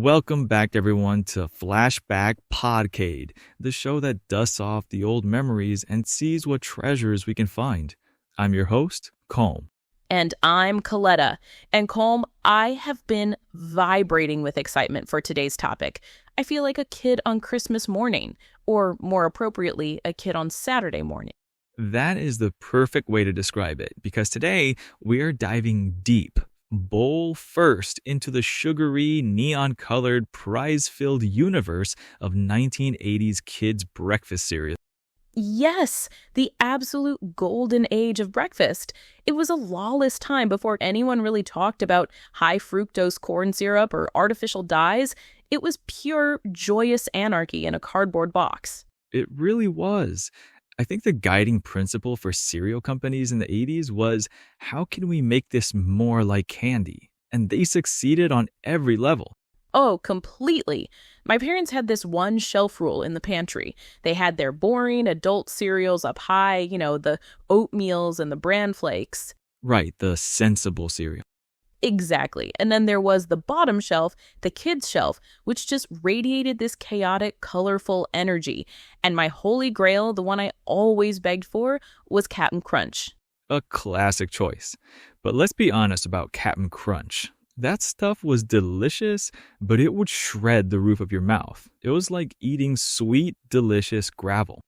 Welcome back, everyone, to Flashback Podcade, the show that dusts off the old memories and sees what treasures we can find. I'm your host, Kolm. And I'm Koletta. And Kolm, I have been vibrating with excitement for today's topic. I feel like a kid on Christmas morning, or more appropriately, a kid on Saturday morning. That is the perfect way to describe it, because today we are diving deep, bowl first, into the sugary, neon-colored, prize-filled universe of 1980s kids' breakfast cereal. Yes, the absolute golden age of breakfast. It was a lawless time before anyone really talked about high fructose corn syrup or artificial dyes. It was pure, joyous anarchy in a cardboard box. It really was. I think the guiding principle for cereal companies in the 80s was, how can we make this more like candy? And they succeeded on every level. Oh, completely. My parents had this one shelf rule in the pantry. They had their boring adult cereals up high, the oatmeals and the bran flakes. Right, the sensible cereal. Exactly. And then there was the bottom shelf, the kids' shelf, which just radiated this chaotic, colorful energy. And my holy grail, the one I always begged for, was Cap'n Crunch. A classic choice. But let's be honest about Cap'n Crunch. That stuff was delicious, but it would shred the roof of your mouth. It was like eating sweet, delicious gravel.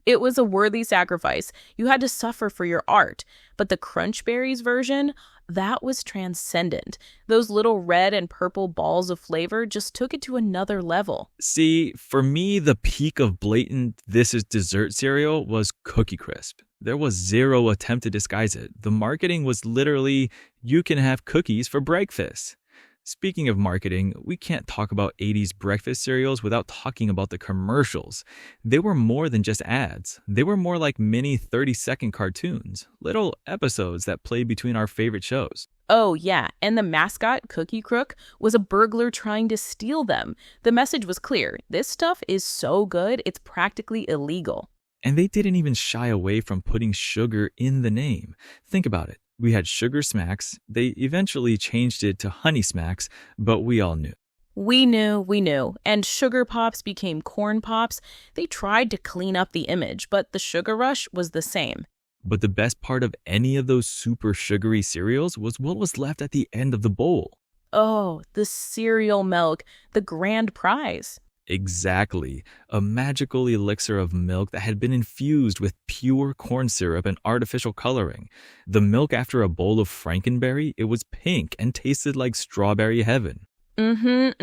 It was a worthy sacrifice. You had to suffer for your art. But the Crunch Berries version, that was transcendent. Those little red and purple balls of flavor just took it to another level. See, for me, the peak of blatant "this is dessert" cereal was Cookie Crisp. There was zero attempt to disguise it. The marketing was literally, you can have cookies for breakfast. Speaking of marketing, we can't talk about 80s breakfast cereals without talking about the commercials. They were more than just ads. They were more like mini 30-second cartoons, little episodes that played between our favorite shows. Oh, yeah, and the mascot, Cookie Crook, was a burglar trying to steal them. The message was clear. This stuff is so good, it's practically illegal. And they didn't even shy away from putting sugar in the name. Think about it. We had Sugar Smacks. They eventually changed it to Honey Smacks, but we all knew. We knew. And Sugar Pops became Corn Pops. They tried to clean up the image, but the sugar rush was the same. But the best part of any of those super sugary cereals was what was left at the end of the bowl. Oh, the cereal milk, the grand prize. Exactly. A magical elixir of milk that had been infused with pure corn syrup and artificial coloring. The milk after a bowl of Frankenberry, it was pink and tasted like strawberry heaven. And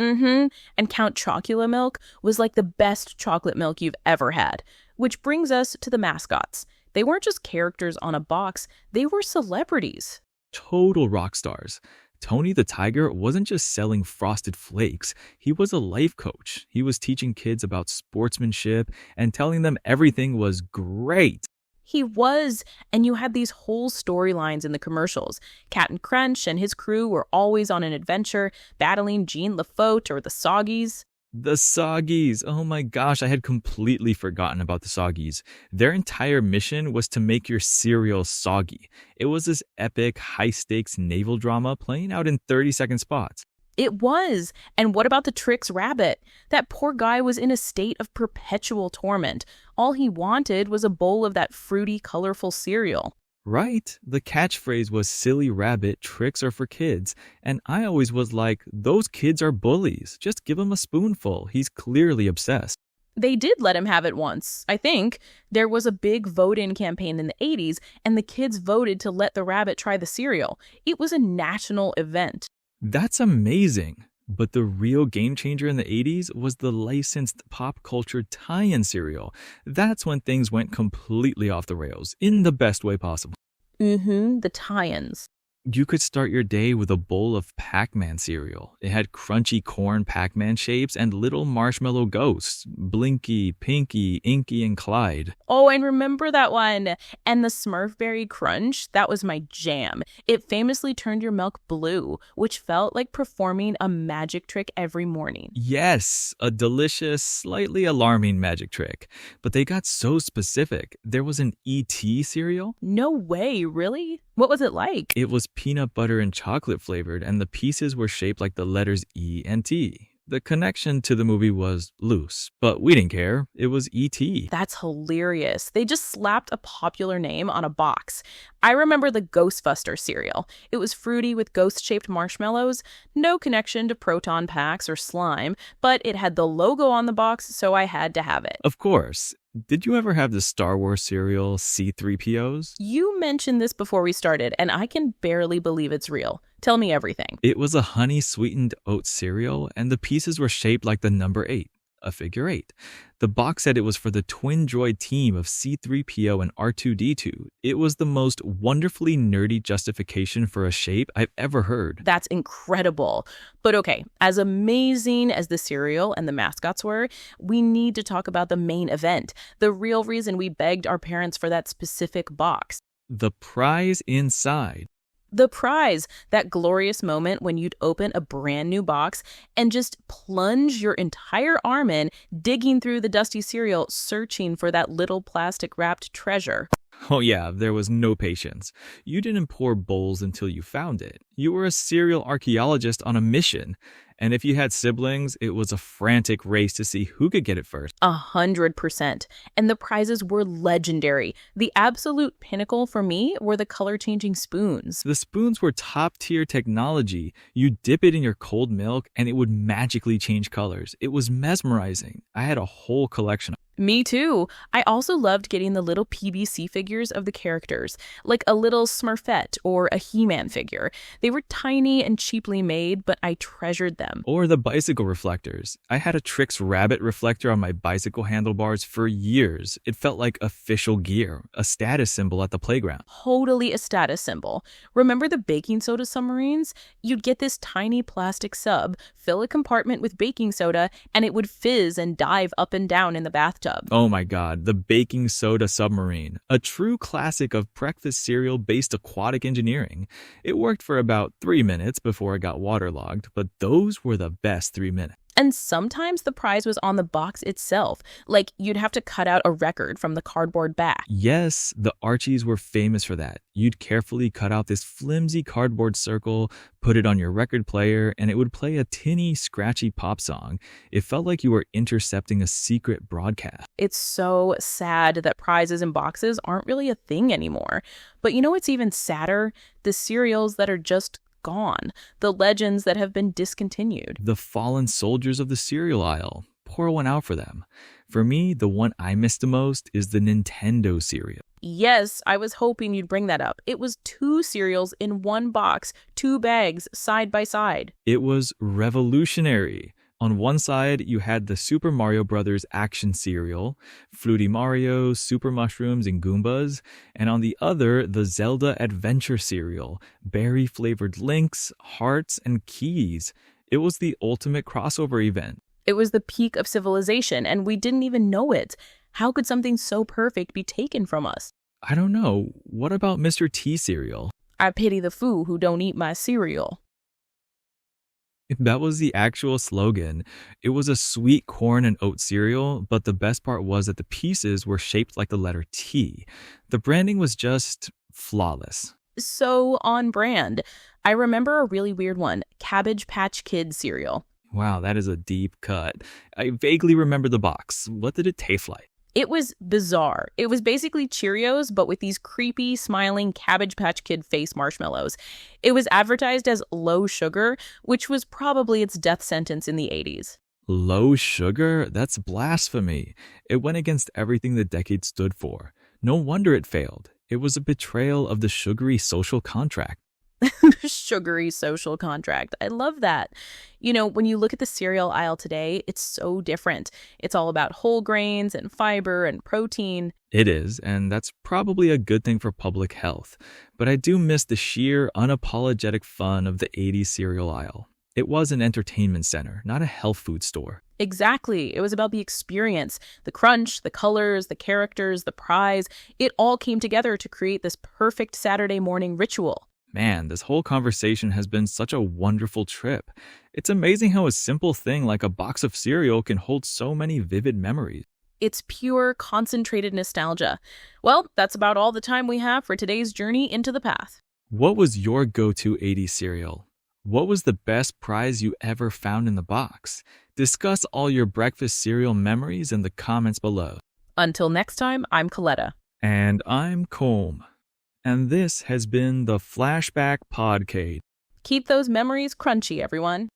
Count Chocula milk was like the best chocolate milk you've ever had. Which brings us to the mascots. They weren't just characters on a box, they were celebrities. Total rock stars. Tony the Tiger wasn't just selling Frosted Flakes. He was a life coach. He was teaching kids about sportsmanship and telling them everything was great. He was, and you had these whole storylines in the commercials. Cap'n Crunch and his crew were always on an adventure, battling Jean Lafote or the Soggies. The Soggies. Oh my gosh, I had completely forgotten about the Soggies. Their entire mission was to make your cereal soggy. It was this epic, high-stakes naval drama playing out in 30-second spots. It was. And what about the Trix Rabbit? That poor guy was in a state of perpetual torment. All he wanted was a bowl of that fruity, colorful cereal. Right? The catchphrase was "silly rabbit, tricks are for kids." And I always was like, those kids are bullies. Just give him a spoonful. He's clearly obsessed. They did let him have it once, I think. There was a big vote-in campaign in the 80s, and the kids voted to let the rabbit try the cereal. It was a national event. That's amazing. But the real game changer in the 80s was the licensed pop culture tie-in cereal. That's when things went completely off the rails, in the best way possible. The tie-ins. You could start your day with a bowl of Pac-Man cereal. It had crunchy corn Pac-Man shapes and little marshmallow ghosts. Blinky, Pinky, Inky, and Clyde. Oh, I remember that one. And the Smurfberry Crunch, that was my jam. It famously turned your milk blue, which felt like performing a magic trick every morning. Yes, a delicious, slightly alarming magic trick. But they got so specific. There was an E.T. cereal. No way, really? What was it like? It was peanut butter and chocolate flavored, and the pieces were shaped like the letters E and T. The connection to the movie was loose, but we didn't care. It was E.T. That's hilarious. They just slapped a popular name on a box. I remember the Ghostbuster cereal. It was fruity with ghost-shaped marshmallows. No connection to proton packs or slime, but it had the logo on the box, so I had to have it. Of course. Did you ever have the Star Wars cereal C-3POs? You mentioned this before we started, and I can barely believe it's real. Tell me everything. It was a honey-sweetened oat cereal, and the pieces were shaped like the number 8, a figure 8. The box said it was for the twin droid team of C-3PO and R2-D2. It was the most wonderfully nerdy justification for a shape I've ever heard. That's incredible. But okay, as amazing as the cereal and the mascots were, we need to talk about the main event, the real reason we begged our parents for that specific box. The prize inside. The prize, that glorious moment when you'd open a brand new box and just plunge your entire arm in, digging through the dusty cereal, searching for that little plastic-wrapped treasure. Oh yeah, there was no patience. You didn't pour bowls until you found it. You were a serial archaeologist on a mission. And if you had siblings, it was a frantic race to see who could get it first. 100%. And the prizes were legendary. The absolute pinnacle for me were the color-changing spoons. The spoons were top-tier technology. You dip it in your cold milk and it would magically change colors. It was mesmerizing. I had a whole collection. Me too. I also loved getting the little PVC figures of the characters, like a little Smurfette or a He-Man figure. They were tiny and cheaply made, but I treasured them. Or the bicycle reflectors. I had a Trix rabbit reflector on my bicycle handlebars for years. It felt like official gear, a status symbol at the playground. Totally a status symbol. Remember the baking soda submarines? You'd get this tiny plastic sub, fill a compartment with baking soda, and it would fizz and dive up and down in the bathtub. Oh my god, the baking soda submarine. A true classic of breakfast cereal-based aquatic engineering. It worked for about 3 minutes before it got waterlogged, but those were the best 3 minutes. And sometimes the prize was on the box itself. Like, you'd have to cut out a record from the cardboard back. Yes, the Archies were famous for that. You'd carefully cut out this flimsy cardboard circle, put it on your record player, and it would play a tinny, scratchy pop song. It felt like you were intercepting a secret broadcast. It's so sad that prizes and boxes aren't really a thing anymore. But you know what's even sadder? The cereals that are just gone. The legends that have been discontinued. The fallen soldiers of the cereal aisle. Pour one out for them. For me, the one I miss the most is the Nintendo cereal. Yes, I was hoping you'd bring that up. It was 2 cereals in one box, 2 bags, side by side. It was revolutionary. On one side, you had the Super Mario Bros. Action cereal, Fruity Mario, Super Mushrooms, and Goombas, and on the other, the Zelda Adventure cereal, berry-flavored links, hearts, and keys. It was the ultimate crossover event. It was the peak of civilization, and we didn't even know it. How could something so perfect be taken from us? I don't know. What about Mr. T cereal? I pity the fool who don't eat my cereal. That was the actual slogan. It was a sweet corn and oat cereal, but the best part was that the pieces were shaped like the letter T. The branding was just flawless. So on brand. I remember a really weird one, Cabbage Patch Kid cereal. Wow, that is a deep cut. I vaguely remember the box. What did it taste like? It was bizarre. It was basically Cheerios, but with these creepy, smiling Cabbage Patch Kid face marshmallows. It was advertised as low sugar, which was probably its death sentence in the 80s. Low sugar? That's blasphemy. It went against everything the decade stood for. No wonder it failed. It was a betrayal of the sugary social contract. Sugary social contract. I love that. You know, when you look at the cereal aisle today, it's so different. It's all about whole grains and fiber and protein. It is, and that's probably a good thing for public health. But I do miss the sheer, unapologetic fun of the 80s cereal aisle. It was an entertainment center, not a health food store. Exactly. It was about the experience, the crunch, the colors, the characters, the prize. It all came together to create this perfect Saturday morning ritual. Man, this whole conversation has been such a wonderful trip. It's amazing how a simple thing like a box of cereal can hold so many vivid memories. It's pure, concentrated nostalgia. Well, that's about all the time we have for today's journey into the past. What was your go-to 80s cereal? What was the best prize you ever found in the box? Discuss all your breakfast cereal memories in the comments below. Until next time, I'm Koletta. And I'm Kolm. And this has been the Flashback Podcade. Keep those memories crunchy, everyone.